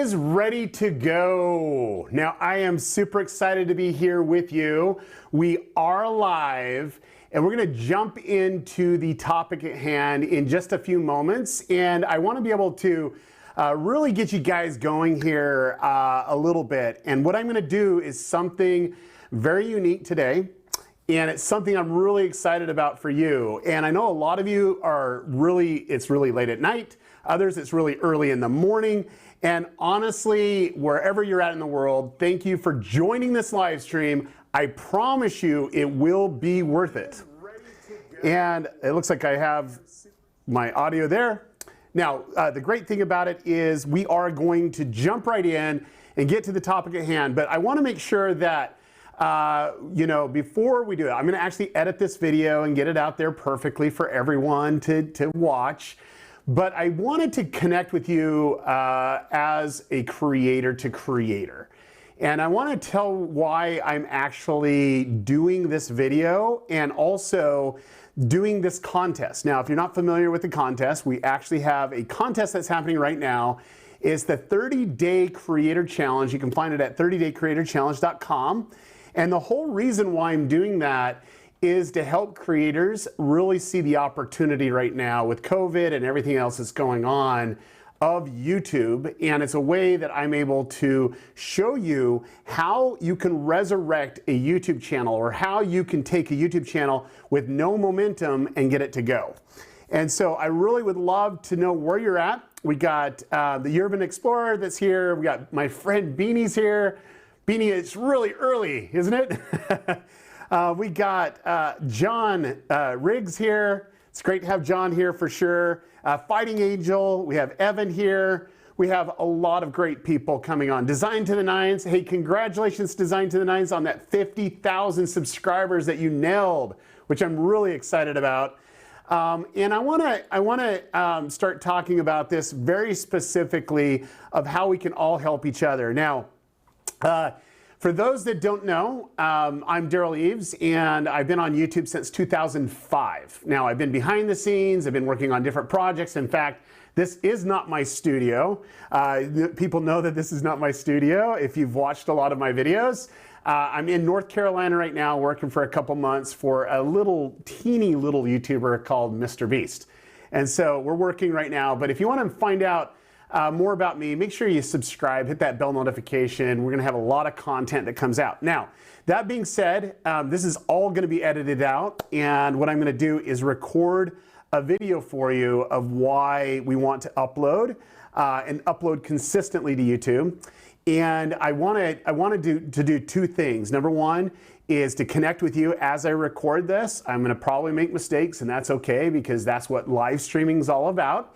is ready to go. Now, I am super excited to be here with you. We are live, and we're going to jump into the topic at hand in just a few moments. And I want to be able to really get you guys going here a little bit. And what I'm going to do is something very unique today. And it's something I'm really excited about for you. And I know a lot of you it's really late at night. Others, it's really early in the morning. And honestly, wherever you're at in the world, thank you for joining this live stream. I promise you it will be worth it. And it looks like I have my audio there. Now, the great thing about it is we are going to jump right in and get to the topic at hand. But I want to make sure that before we do it, I'm going to actually edit this video and get it out there perfectly for everyone to watch. But I wanted to connect with you as a creator to creator. And I want to tell why I'm actually doing this video and also doing this contest. Now, if you're not familiar with the contest, we actually have a contest that's happening right now. It's the 30-Day Creator Challenge. You can find it at 30daycreatorchallenge.com. And the whole reason why I'm doing that is to help creators really see the opportunity right now with COVID and everything else that's going on of YouTube. And it's a way that I'm able to show you how you can resurrect a YouTube channel, or how you can take a YouTube channel with no momentum and get it to go. And so I really would love to know where you're at. We got the Urban Explorer that's here. We got my friend Beanie's here. Beanie, it's really early, isn't it? We got John Riggs here. It's great to have John here for sure. Fighting Angel, we have Evan here. We have a lot of great people coming on. Design to the Nines. Hey, congratulations, Design to the Nines, on that 50,000 subscribers that you nailed, which I'm really excited about. And I want to start talking about this very specifically of how we can all help each other. Now, for those that don't know, I'm Derral Eves, and I've been on YouTube since 2005. Now, I've been behind the scenes. I've been working on different projects. In fact, this is not my studio. People know that this is not my studio if you've watched a lot of my videos. I'm in North Carolina right now, working for a couple months for a teeny little YouTuber called Mr. Beast. And so we're working right now. But if you want to find out more about me, make sure you subscribe, hit that bell notification. We're going to have a lot of content that comes out. Now, that being said, this is all going to be edited out. And what I'm going to do is record a video for you of why we want to upload and upload consistently to YouTube. And I wanted to do two things. Number one is to connect with you as I record this. I'm going to probably make mistakes, and that's okay, because that's what live streaming is all about.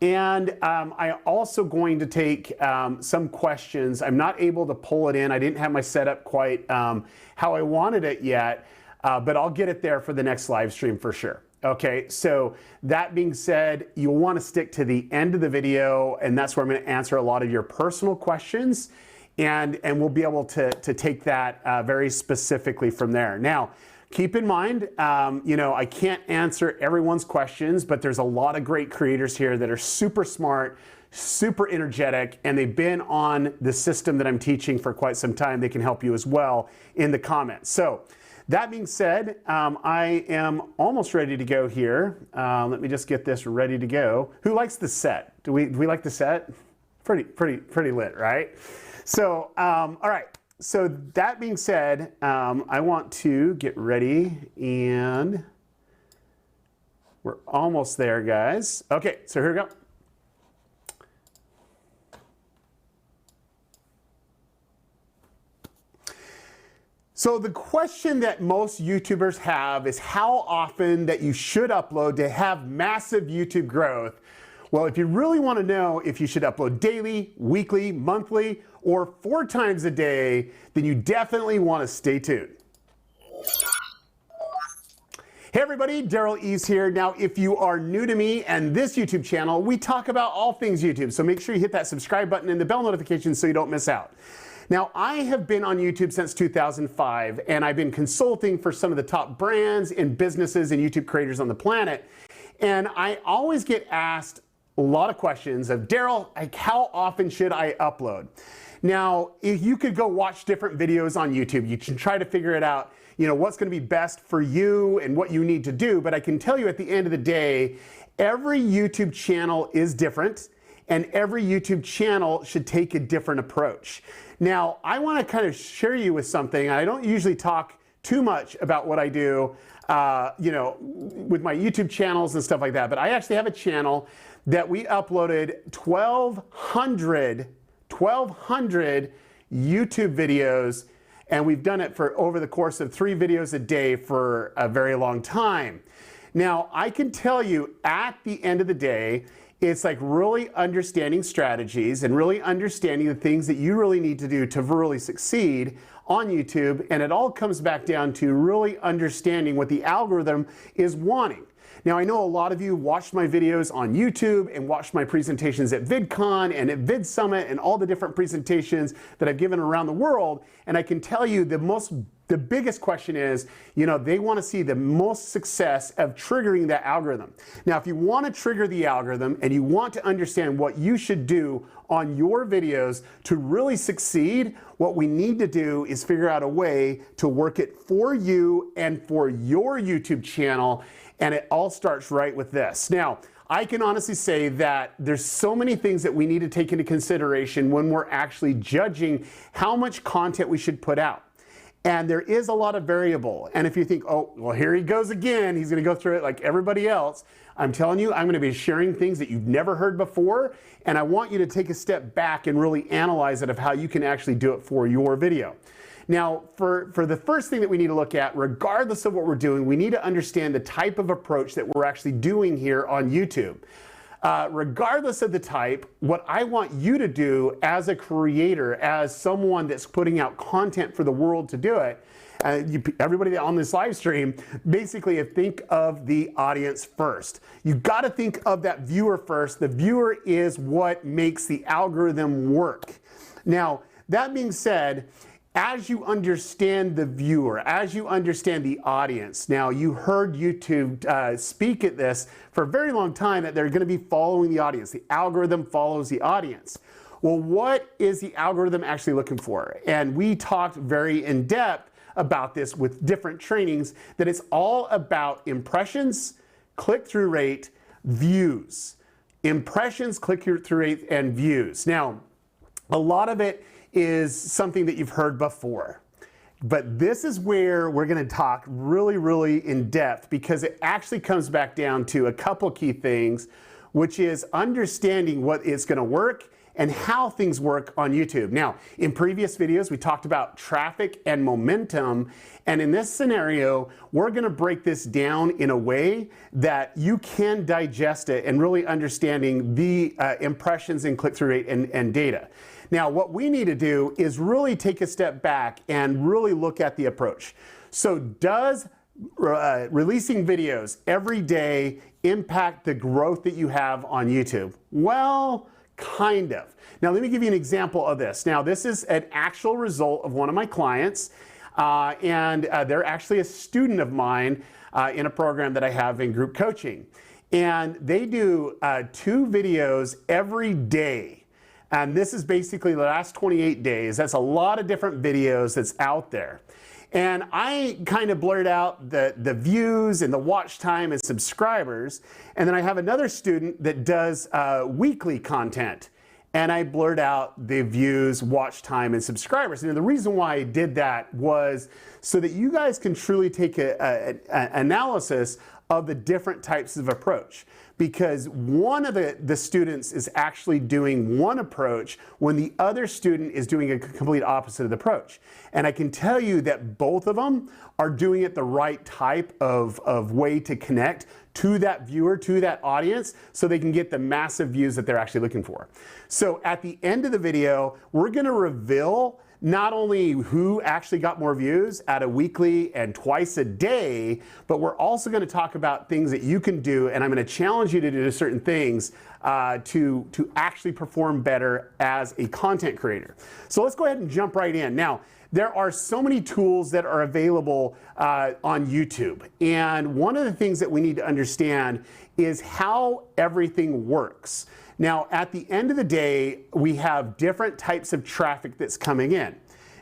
And I'm also going to take some questions. I'm not able to pull it in. I didn't have my setup quite how I wanted it yet, but I'll get it there for the next live stream for sure. Okay, so that being said, you'll want to stick to the end of the video, and that's where I'm going to answer a lot of your personal questions, and we'll be able to take that very specifically from there. Now, keep in mind, I can't answer everyone's questions, but there's a lot of great creators here that are super smart, super energetic, and they've been on the system that I'm teaching for quite some time. They can help you as well in the comments. So that being said, I am almost ready to go here. Let me just get this ready to go. Who likes the set? Do we like the set? Pretty lit, right? So, all right. So that being said, I want to get ready, and we're almost there, guys. Okay, so here we go. So the question that most YouTubers have is how often that you should upload to have massive YouTube growth. Well, if you really want to know if you should upload daily, weekly, monthly, or 4 times a day, then you definitely want to stay tuned. Hey everybody, Derral Eves here. Now, if you are new to me and this YouTube channel, we talk about all things YouTube. So make sure you hit that subscribe button and the bell notification so you don't miss out. Now, I have been on YouTube since 2005, and I've been consulting for some of the top brands and businesses and YouTube creators on the planet. And I always get asked, a lot of questions of, Derral, like, how often should I upload? Now, if you could go watch different videos on YouTube, you can try to figure it out, you know, what's going to be best for you and what you need to do. But I can tell you at the end of the day, every YouTube channel is different, and every YouTube channel should take a different approach. Now, I want to kind of share you with something. I don't usually talk too much about what I do, you know, with my YouTube channels and stuff like that. But I actually have a channel that we uploaded 1,200 YouTube videos, and we've done it for over the course of 3 videos a day for a very long time. Now, I can tell you at the end of the day, it's like really understanding strategies and really understanding the things that you really need to do to really succeed on YouTube. And it all comes back down to really understanding what the algorithm is wanting. Now, I know a lot of you watched my videos on YouTube and watched my presentations at VidCon and at VidSummit and all the different presentations that I've given around the world. And I can tell you the biggest question is, you know, they want to see the most success of triggering that algorithm. Now, if you want to trigger the algorithm and you want to understand what you should do on your videos to really succeed, what we need to do is figure out a way to work it for you and for your YouTube channel. And it all starts right with this. Now, I can honestly say that there's so many things that we need to take into consideration when we're actually judging how much content we should put out. And there is a lot of variable. And if you think, oh, well, here he goes again, he's going to go through it like everybody else. I'm telling you, I'm going to be sharing things that you've never heard before. And I want you to take a step back and really analyze it of how you can actually do it for your video. Now, for the first thing that we need to look at, regardless of what we're doing, we need to understand the type of approach that we're actually doing here on YouTube. Regardless of the type, what I want you to do as a creator, as someone that's putting out content for the world to do it, everybody on this live stream, basically think of the audience first. You've got to think of that viewer first. The viewer is what makes the algorithm work. Now, that being said, as you understand the viewer, as you understand the audience, now you heard YouTube speak at this for a very long time that they're going to be following the audience. The algorithm follows the audience. Well, what is the algorithm actually looking for? And we talked very in depth about this with different trainings, that it's all about impressions, click-through rate, views. Impressions, click-through rate, and views. Now, a lot of it is something that you've heard before. But this is where we're going to talk really, really in depth, because it actually comes back down to a couple key things, which is understanding what is going to work and how things work on YouTube. Now, in previous videos, we talked about traffic and momentum. And in this scenario, we're going to break this down in a way that you can digest it and really understanding the impressions and click-through rate and data. Now, what we need to do is really take a step back and really look at the approach. So does releasing videos every day impact the growth that you have on YouTube? Well, kind of. Now, let me give you an example of this. Now, this is an actual result of one of my clients, and they're actually a student of mine in a program that I have in group coaching. And they do 2 videos every day. And this is basically the last 28 days. That's a lot of different videos that's out there. And I kind of blurred out the views and the watch time and subscribers. And then I have another student that does weekly content. And I blurred out the views, watch time, and subscribers. And the reason why I did that was so that you guys can truly take an analysis of the different types of approach. Because one of the students is actually doing one approach when the other student is doing a complete opposite of the approach. And I can tell you that both of them are doing it the right type of way to connect to that viewer, to that audience, so they can get the massive views that they're actually looking for. So at the end of the video, we're going to reveal not only who actually got more views at a weekly and twice a day, but we're also going to talk about things that you can do, and I'm going to challenge you to do certain things to actually perform better as a content creator. So let's go ahead and jump right in. Now, there are so many tools that are available on YouTube, and one of the things that we need to understand is how everything works. Now, at the end of the day, we have different types of traffic that's coming in.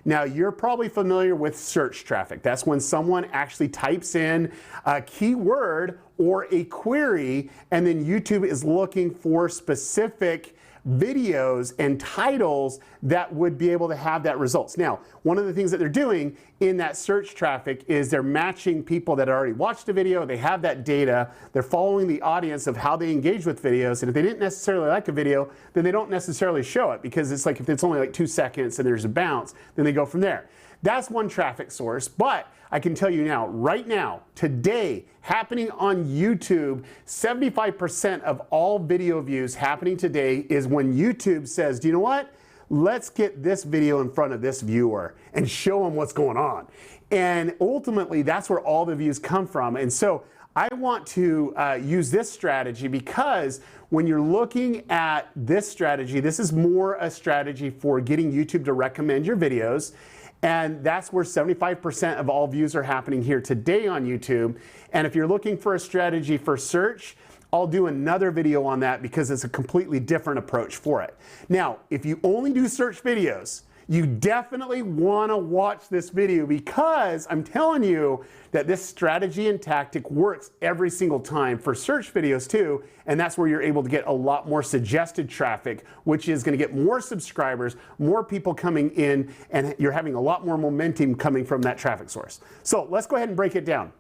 Now, you're probably familiar with search traffic. That's when someone actually types in a keyword or a query, and then YouTube is looking for specific videos and titles that would be able to have that results. Now, one of the things that they're doing in that search traffic is they're matching people that already watched a video, they have that data, they're following the audience of how they engage with videos, and if they didn't necessarily like a video, then they don't necessarily show it, because it's like if it's only like 2 seconds and there's a bounce, then they go from there. That's one traffic source, but I can tell you now, right now, today, happening on YouTube, 75% of all video views happening today is when YouTube says, do you know what? Let's get this video in front of this viewer and show them what's going on. And ultimately, that's where all the views come from. And so I want to use this strategy, because when you're looking at this strategy, this is more a strategy for getting YouTube to recommend your videos. And that's where 75% of all views are happening here today on YouTube. And if you're looking for a strategy for search, I'll do another video on that, because it's a completely different approach for it. Now, if you only do search videos, you definitely want to watch this video, because I'm telling you that this strategy and tactic works every single time for search videos too, and that's where you're able to get a lot more suggested traffic, which is going to get more subscribers, more people coming in, and you're having a lot more momentum coming from that traffic source. So let's go ahead and break it down.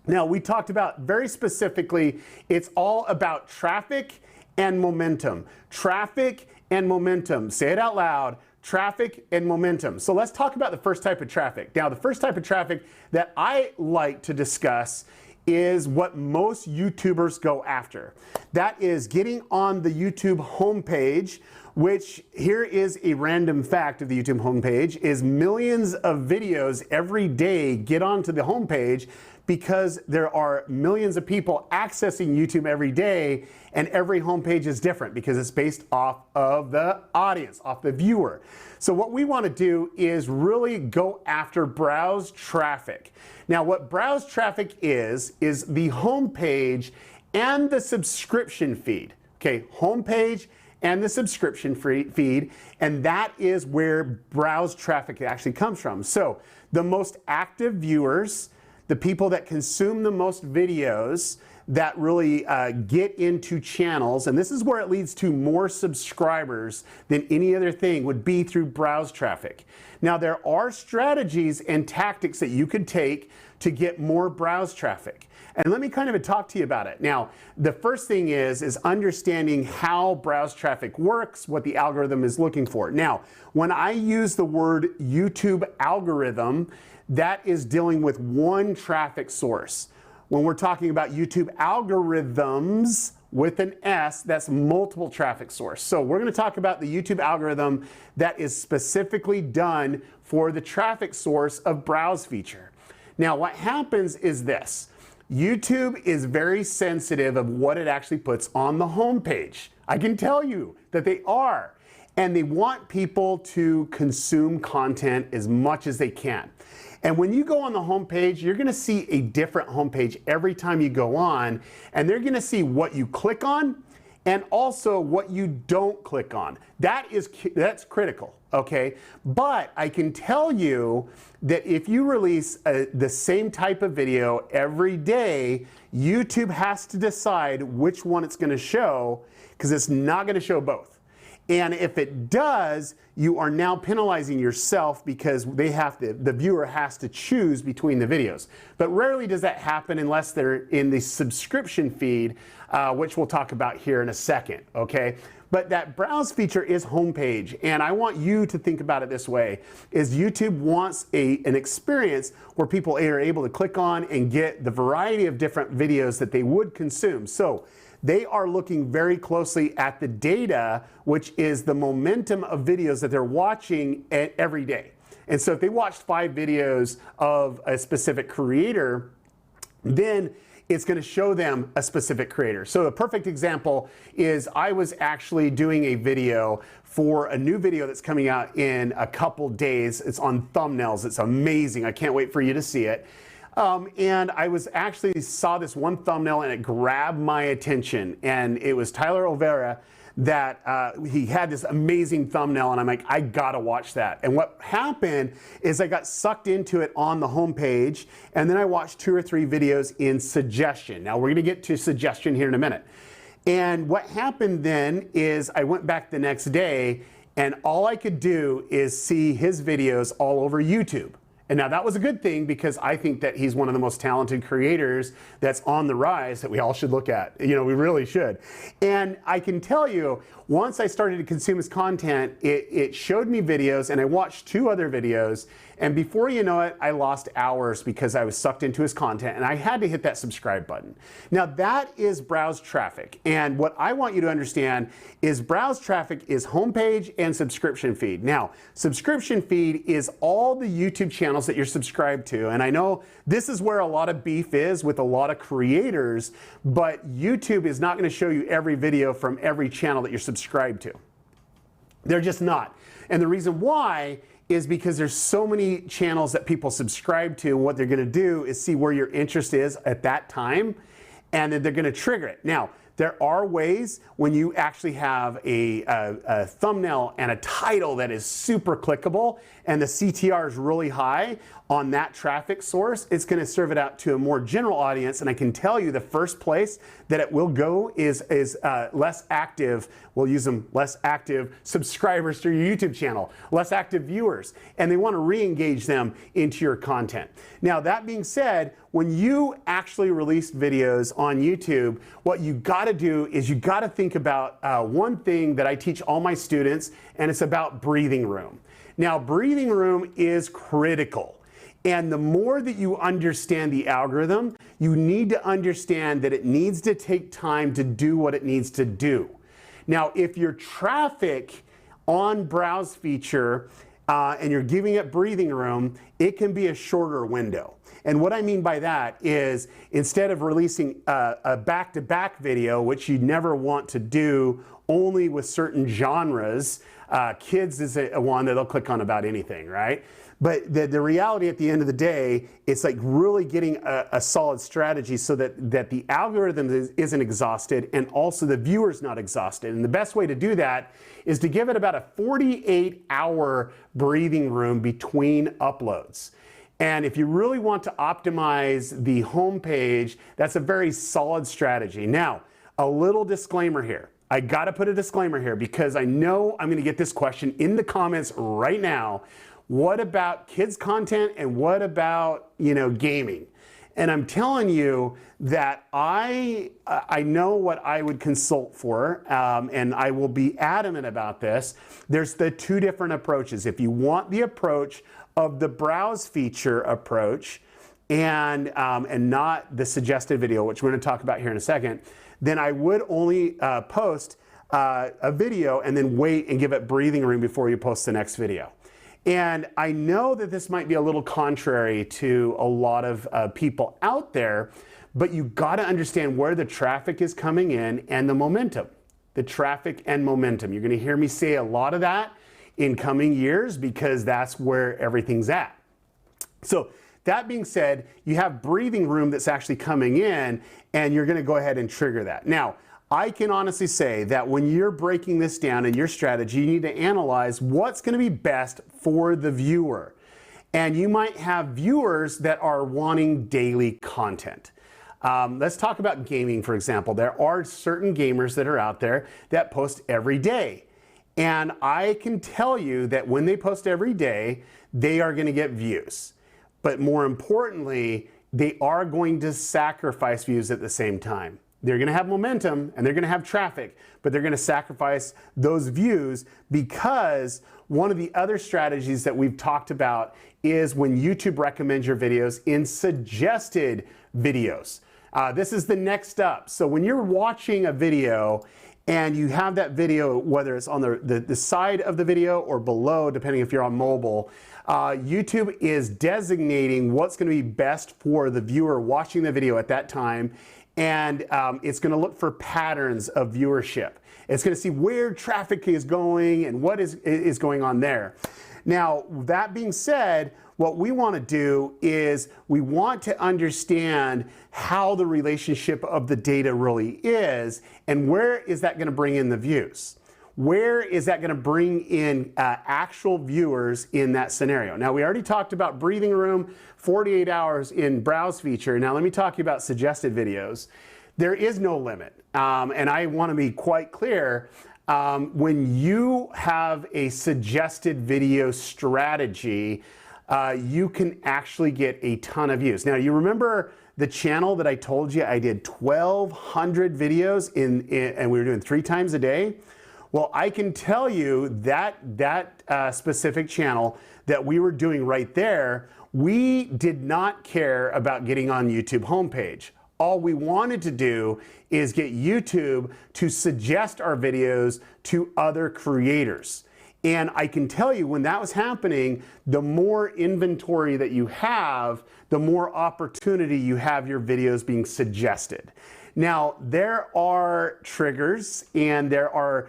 Now, we talked about very specifically, it's all about traffic and momentum. Traffic and momentum. Say it out loud. Traffic and momentum. So let's talk about the first type of traffic. Now, the first type of traffic that I like to discuss is what most YouTubers go after. That is getting on the YouTube homepage, which, here is a random fact of the YouTube homepage, is millions of videos every day get onto the homepage, because there are millions of people accessing YouTube every day, and every homepage is different because it's based off of the audience, off the viewer. So what we want to do is really go after browse traffic. Now, what browse traffic is the homepage and the subscription feed. Okay, homepage and the subscription feed, and that is where browse traffic actually comes from. So the most active viewers, the people that consume the most videos, that really get into channels, and this is where it leads to more subscribers than any other thing, would be through browse traffic. Now, there are strategies and tactics that you could take to get more browse traffic. And let me kind of talk to you about it. Now, the first thing is understanding how browse traffic works, what the algorithm is looking for. Now, when I use the word YouTube algorithm, that is dealing with one traffic source. When we're talking about YouTube algorithms with an S, that's multiple traffic source. So we're going to talk about the YouTube algorithm that is specifically done for the traffic source of browse feature. Now, what happens is this. YouTube is very sensitive of what it actually puts on the homepage. I can tell you that they are. And they want people to consume content as much as they can. And when you go on the homepage, you're going to see a different homepage every time you go on, and they're going to see what you click on and also what you don't click on. That's critical, okay? But I can tell you that if you release the same type of video every day, YouTube has to decide which one it's going to show, because it's not going to show both. And if it does, you are now penalizing yourself, because the viewer has to choose between the videos. But rarely does that happen unless they're in the subscription feed, which we'll talk about here in a second, okay? But that browse feature is homepage, and I want you to think about it this way, is YouTube wants an experience where people are able to click on and get the variety of different videos that they would consume. So they are looking very closely at the data, which is the momentum of videos that they're watching every day. And so if they watched 5 videos of a specific creator, then it's going to show them a specific creator. So a perfect example is I was actually doing a video for a new video that's coming out in a couple days. It's on thumbnails. It's amazing. I can't wait for you to see it. And I was actually saw this one thumbnail and it grabbed my attention, and it was Tyler Olvera that he had this amazing thumbnail, and I'm like, I gotta watch that. And what happened is I got sucked into it on the homepage, and then I watched 2 or 3 videos in suggestion. Now we're gonna get to suggestion here in a minute. And what happened then is I went back the next day, and all I could do is see his videos all over YouTube. And now that was a good thing, because I think that he's one of the most talented creators that's on the rise that we all should look at. You know, we really should. And I can tell you, once I started to consume his content, it showed me videos, and I watched 2 other videos. And before you know it, I lost hours because I was sucked into his content, and I had to hit that subscribe button. Now that is browse traffic. And what I want you to understand is browse traffic is homepage and subscription feed. Now, subscription feed is all the YouTube channels that you're subscribed to. And I know this is where a lot of beef is with a lot of creators, but YouTube is not going to show you every video from every channel that you're subscribed to. They're just not. And the reason why is because there's so many channels that people subscribe to, and what they're gonna do is see where your interest is at that time, and then they're gonna trigger it. Now, there are ways when you actually have a thumbnail and a title that is super clickable and the CTR is really high on that traffic source, it's going to serve it out to a more general audience. And I can tell you the first place that it will go is less active, we'll use them, less active subscribers to your YouTube channel, less active viewers, and they want to re-engage them into your content. Now, that being said, when you actually release videos on YouTube, what you got to do is you got to think about one thing that I teach all my students, and it's about breathing room. Now, breathing room is critical. And the more that you understand the algorithm, you need to understand that it needs to take time to do what it needs to do. Now, if your traffic on browse feature and you're giving it breathing room, it can be a shorter window. And what I mean by that is, instead of releasing a back-to-back video, which you never want to do only with certain genres, kids is a one that they'll click on about anything, right? But the reality at the end of the day, it's like really getting a solid strategy so that the algorithm isn't exhausted and also the viewer's not exhausted. And the best way to do that is to give it about a 48-hour breathing room between uploads. And if you really want to optimize the homepage, that's a very solid strategy. Now, a little disclaimer here. I gotta put a disclaimer here because I know I'm gonna get this question in the comments right now. What about kids content and what about, gaming? And I'm telling you that I know what I would consult for, and I will be adamant about this. There's the 2 different approaches. If you want the approach of the browse feature approach and not the suggested video, which we're going to talk about here in a second, then I would only post a video and then wait and give it breathing room before you post the next video. And I know that this might be a little contrary to a lot of people out there, but you got to understand where the traffic is coming in and the momentum. The traffic and momentum. You're going to hear me say a lot of that in coming years because that's where everything's at. So that being said, you have breathing room that's actually coming in, and you're going to go ahead and trigger that. Now, I can honestly say that when you're breaking this down in your strategy, you need to analyze what's going to be best for the viewer. And you might have viewers that are wanting daily content. Let's talk about gaming, for example. There are certain gamers that are out there that post every day. And I can tell you that when they post every day, they are going to get views. But more importantly, they are going to sacrifice views at the same time. They're going to have momentum and they're going to have traffic, but they're going to sacrifice those views because one of the other strategies that we've talked about is when YouTube recommends your videos in suggested videos. This is the next up. So when you're watching a video and you have that video, whether it's on the side of the video or below, depending if you're on mobile, YouTube is designating what's going to be best for the viewer watching the video at that time, and it's going to look for patterns of viewership. It's going to see where traffic is going and what is going on there. Now, that being said, what we want to do is we want to understand how the relationship of the data really is, and where is that going to bring in the views? Where is that going to bring in actual viewers in that scenario? Now, we already talked about breathing room, 48 hours in browse feature. Now, let me talk to you about suggested videos. There is no limit, and I want to be quite clear. When you have a suggested video strategy, you can actually get a ton of views. Now, you remember the channel that I told you I did 1,200 videos and we were doing 3 times a day? Well, I can tell you that specific channel that we were doing right there, we did not care about getting on YouTube homepage. All we wanted to do is get YouTube to suggest our videos to other creators. And I can tell you when that was happening, the more inventory that you have, the more opportunity you have your videos being suggested. Now, there are triggers and there are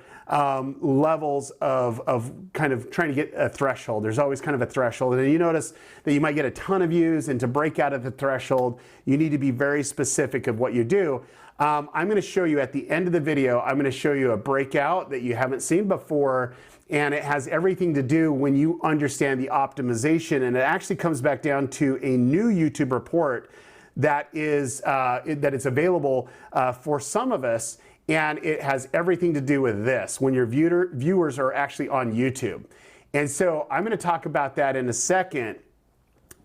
levels of kind of trying to get a threshold. There's always kind of a threshold. And you notice that you might get a ton of views, and to break out of the threshold, you need to be very specific of what you do. I'm going to show you at the end of the video, I'm going to show you a breakout that you haven't seen before, and it has everything to do when you understand the optimization, and it actually comes back down to a new YouTube report that is it's available for some of us, and it has everything to do with this when your viewers are actually on YouTube. And so I'm going to talk about that in a second,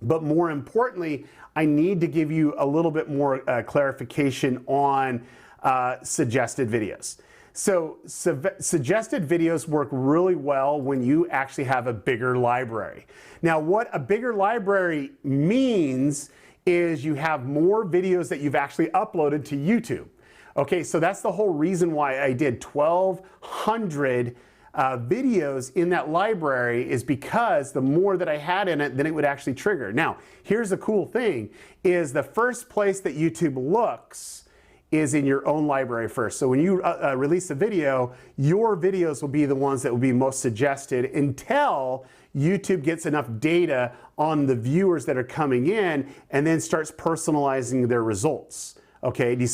but more importantly, I need to give you a little bit more clarification on suggested videos. So suggested videos work really well when you actually have a bigger library. Now, what a bigger library means is you have more videos that you've actually uploaded to YouTube. Okay, so that's the whole reason why I did 1,200 videos in that library, is because the more that I had in it, then it would actually trigger. Now, here's the cool thing, is the first place that YouTube looks is in your own library first. So when you release a video, your videos will be the ones that will be most suggested until YouTube gets enough data on the viewers that are coming in and then starts personalizing their results. Okay, do you see